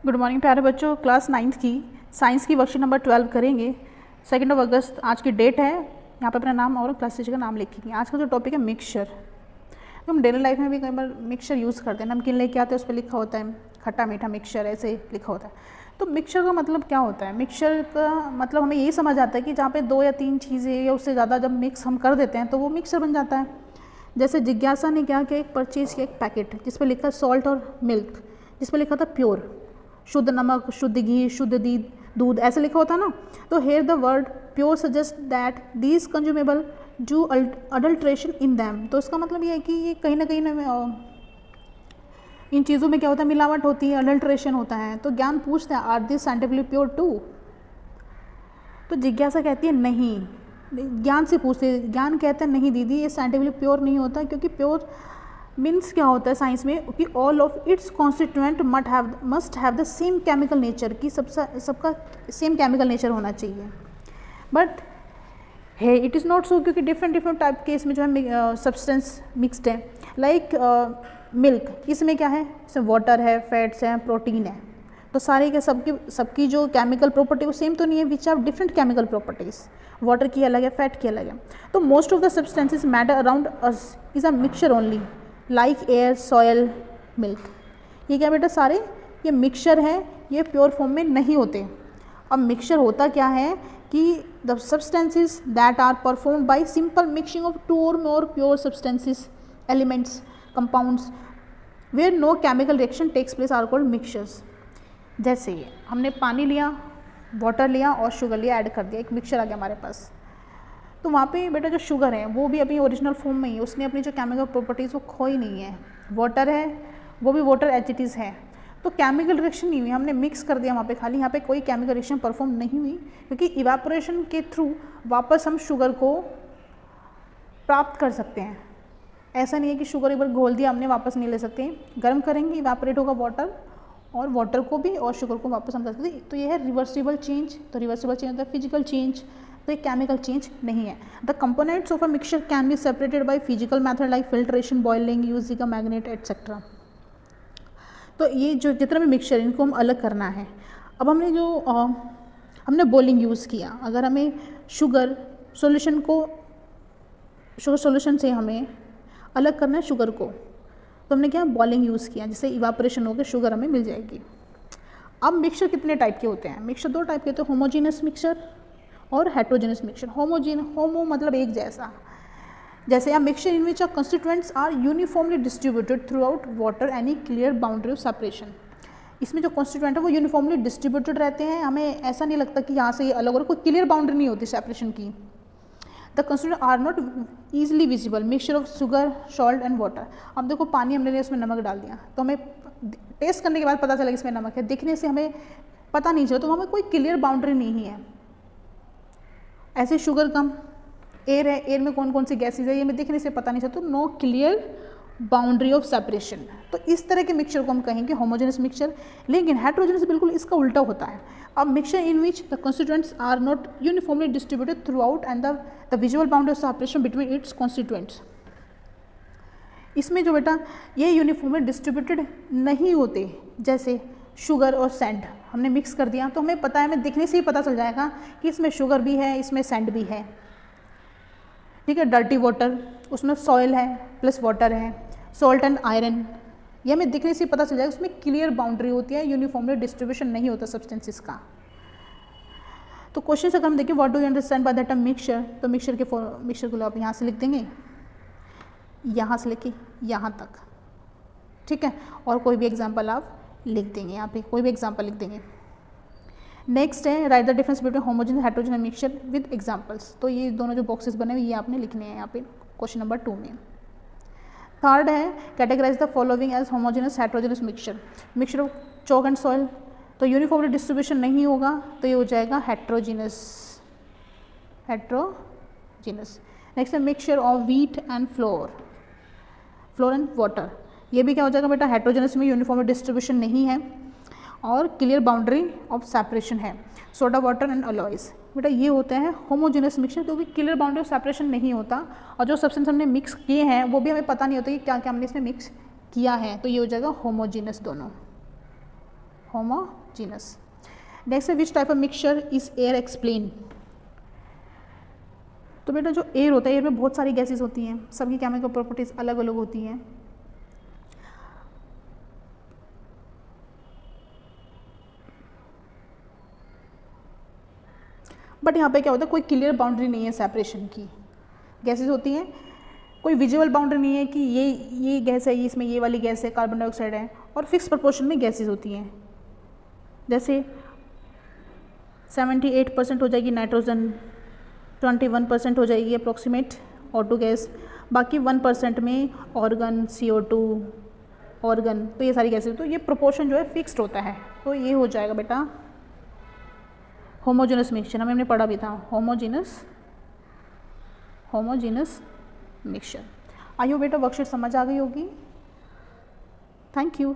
Good morning प्यारे बच्चों। Class 9th की साइंस की वर्कशीट नंबर 12 करेंगे। 2 अगस्त आज की डेट है। यहाँ पे अपना नाम और क्लास टीचर का नाम लिखेंगे। आज का जो टॉपिक है मिक्सचर। तो हम डेली लाइफ में भी कई बार मिक्सचर यूज़ करते हैं। नमकीन लेके आते हैं, उस पर लिखा होता है खट्टा मीठा मिक्सचर, ऐसे लिखा होता है। तो मिक्सचर का मतलब क्या होता है? मिक्सचर का मतलब हमें यही समझ आता है कि जहाँ पे 2 या 3 चीज़ें या उससे ज़्यादा जब मिक्स हम कर देते हैं तो वो मिक्सचर बन जाता है। जैसे जिज्ञासा ने क्या किया, एक परचेज़ किया एक पैकेट जिस पर लिखा सॉल्ट और मिल्क, जिस पर लिखा था प्योर, शुद्ध नमक, शुद्ध घी, शुद्ध दूध, ऐसे लिखा होता ना। तो here the word pure suggest that these consumable do adulteration in them. तो इसका मतलब ये है कि ये कहीं ना इन चीज़ों में क्या होता है, मिलावट होती है, अडल्ट्रेशन होता है। तो ज्ञान पूछता है are this scientifically pure too? तो जिज्ञासा कहती है नहीं। ज्ञान से पूछते हैं, ज्ञान कहता है नहीं दीदी ये साइंटिफिकली प्योर नहीं होता, क्योंकि प्योर मीन्स क्या होता है साइंस में कि all of its constituent must have the same chemical nature, कि सबका सेम केमिकल नेचर होना चाहिए। बट है इट इज़ नॉट सो, क्योंकि डिफरेंट टाइप के इसमें जो है सब्सटेंस मिक्सड है। लाइक मिल्क, इसमें क्या है, इसमें वाटर है, फैट्स हैं, प्रोटीन है। तो सारे के सबकी जो केमिकल प्रॉपर्टी वो सेम तो नहीं है, which have different chemical properties. Water की अलग है, फैट की अलग है। तो most of the substances matter around us is a mixture only, like air, soil, milk. ये क्या बेटा, सारे ये मिक्सचर है, ये प्योर फॉर्म में नहीं होते। अब मिक्सचर होता क्या है कि the substances that are performed by simple mixing of 2 और more pure substances, elements, compounds where no chemical reaction takes place are called mixtures. जैसे हमने पानी लिया, वाटर लिया और शुगर लिया, ऐड कर दिया, एक मिक्सचर आ गया हमारे पास। तो वहाँ पे बेटा जो शुगर है वो भी अपनी ओरिजिनल फॉर्म में ही है, उसने अपनी जो केमिकल प्रॉपर्टीज़ वो खोई नहीं है। वाटर है वो भी वाटर एज इट इज़ है। तो केमिकल रिएक्शन नहीं हुई, हमने मिक्स कर दिया वहाँ पे खाली, यहाँ पे कोई केमिकल रिएक्शन परफॉर्म नहीं हुई, क्योंकि इवापोरेशन के थ्रू वापस हम शुगर को प्राप्त कर सकते हैं। ऐसा नहीं है कि शुगर एक बार घोल दिया हमने वापस नहीं ले सकते, गर्म करेंगे इवापोरेट होगा वाटर, और वाटर को भी और शुगर को वापस हम कर सकते हैं। तो ये है रिवर्सिबल चेंज। तो रिवर्सिबल चेंज होता है फिजिकल चेंज, तो ये केमिकल चेंज नहीं है। The components of a mixture can be separated by physical method like filtration, boiling, using a magnet etcetera. तो ये जो जितना भी मिक्सचर इनको हम अलग करना है। अब हमने बॉइलिंग यूज़ किया, अगर हमें शुगर सॉल्यूशन से हमें अलग करना है शुगर को, तो हमने क्या बॉइलिंग यूज़ किया, जिससे इवापोरेशन होकर शुगर हमें मिल जाएगी। अब मिक्सचर कितने टाइप के होते हैं? मिक्सचर 2 टाइप के होते हैं, होमोजीनस मिक्सचर और हेट्रोजीनस मिक्सचर। होमो मतलब एक जैसा, जैसे या mixture in which constituents are uniformly distributed throughout water any clear boundary of separation. इसमें जो कॉन्स्टिट्यूएंट है वो यूनिफॉर्मली डिस्ट्रीब्यूटेड रहते हैं, हमें ऐसा नहीं लगता कि यहाँ से ये अलग, और कोई क्लियर बाउंड्री नहीं होती सेपरेशन की। The constituent are not easily visible, mixture of sugar, salt and water. अब देखो पानी हमने इसमें नमक डाल दिया, तो हमें टेस्ट करने के बाद पता चला कि इसमें नमक है, दिखने से हमें पता नहीं चला, तो हमें कोई क्लियर बाउंड्री नहीं है। ऐसे शुगर कम, एयर है, एयर में कौन कौन सी गैसेज है ये हमें दिखने से पता नहीं चलता, तो no clear boundary of separation. तो इस तरह के मिक्सचर को हम कहेंगे होमोजेनस मिक्सचर। लेकिन हेट्रोजेनस बिल्कुल इसका उल्टा होता है। अब mixture in which the constituents are not uniformly distributed throughout and the visual boundary of separation between its constituents. इसमें जो बेटा ये यूनिफॉर्मली डिस्ट्रीब्यूटेड नहीं होते, जैसे शुगर और सैंड हमने मिक्स कर दिया, तो हमें पता है, हमें दिखने से ही पता चल जाएगा कि इसमें शुगर भी है, इसमें सैंड भी है। ठीक है, डर्टी वाटर, उसमें सॉइल है प्लस वाटर है, सॉल्ट एंड आयरन, ये हमें दिखने से पता चल जाएगा, उसमें क्लियर बाउंड्री होती है, यूनिफॉर्मली डिस्ट्रीब्यूशन नहीं होता सब्सटेंसेस का। तो क्वेश्चन अगर हम देखें what do you understand by that term mixture, तो मिक्सचर को आप यहाँ से लिख देंगे, यहाँ से लेके यहाँ तक। ठीक है, और कोई भी एग्जाम्पल आप लिख देंगे, यहाँ पे कोई भी एग्जाम्पल लिख देंगे। नेक्स्ट है right the difference between homogeneous heterogeneous mixture with examples. तो ये दोनों जो बॉक्सेस बने हुए ये आपने लिखने हैं यहाँ पे क्वेश्चन नंबर 2 में। थर्ड है categorize the following as homogeneous heterogeneous mixture. Mixture of chalk and soil, तो यूनिफॉर्मली डिस्ट्रीब्यूशन नहीं होगा, तो ये हो जाएगा हेट्रोजीनस। नेक्स्ट है mixture of wheat and flour and water, ये भी क्या हो जाएगा बेटा हेट्रोजेनस में यूनिफॉर्मली डिस्ट्रीब्यूशन नहीं है और क्लियर बाउंड्री ऑफ सेपरेशन है। सोडा वाटर एंड अलॉयज, बेटा ये होते हैं होमोजेनस मिक्सचर, क्योंकि क्लियर बाउंड्री ऑफ सेपरेशन नहीं होता, और जो सब्सटेंस हमने मिक्स किए हैं वो भी हमें पता नहीं होता कि क्या क्या हमने इसमें मिक्स किया है, तो ये हो जाएगा होमोजेनस दोनों। होमोजीनस। नेक्स्ट है which type of mixture is air explain. तो बेटा जो एयर होता है, एयर में बहुत सारी गैसेस होती हैं, सबकी केमिकल प्रॉपर्टीज अलग अलग होती हैं। बट यहाँ पे क्या होता है, कोई क्लियर बाउंड्री नहीं है सेपरेशन की। गैसेस होती हैं, कोई विजुअल बाउंड्री नहीं है कि ये गैस है, इसमें ये वाली गैस है, कार्बन डाइऑक्साइड है, और फिक्स प्रोपोर्शन में गैसेस होती हैं। जैसे 78% हो जाएगी नाइट्रोजन, 21% हो जाएगी अप्रोक्सीमेट O2 गैस, बाकी 1% में ऑर्गन, CO2 ऑर्गन, तो ये सारी गैसेस, तो ये प्रोपोर्शन जो है फिक्स्ड होता है। तो ये हो जाएगा बेटा होमोजेनस मिक्सचर, हमने पढ़ा भी था होमोजेनस मिक्सचर। आई होप बेटा वर्कशीट समझ आ गई होगी। Thank you.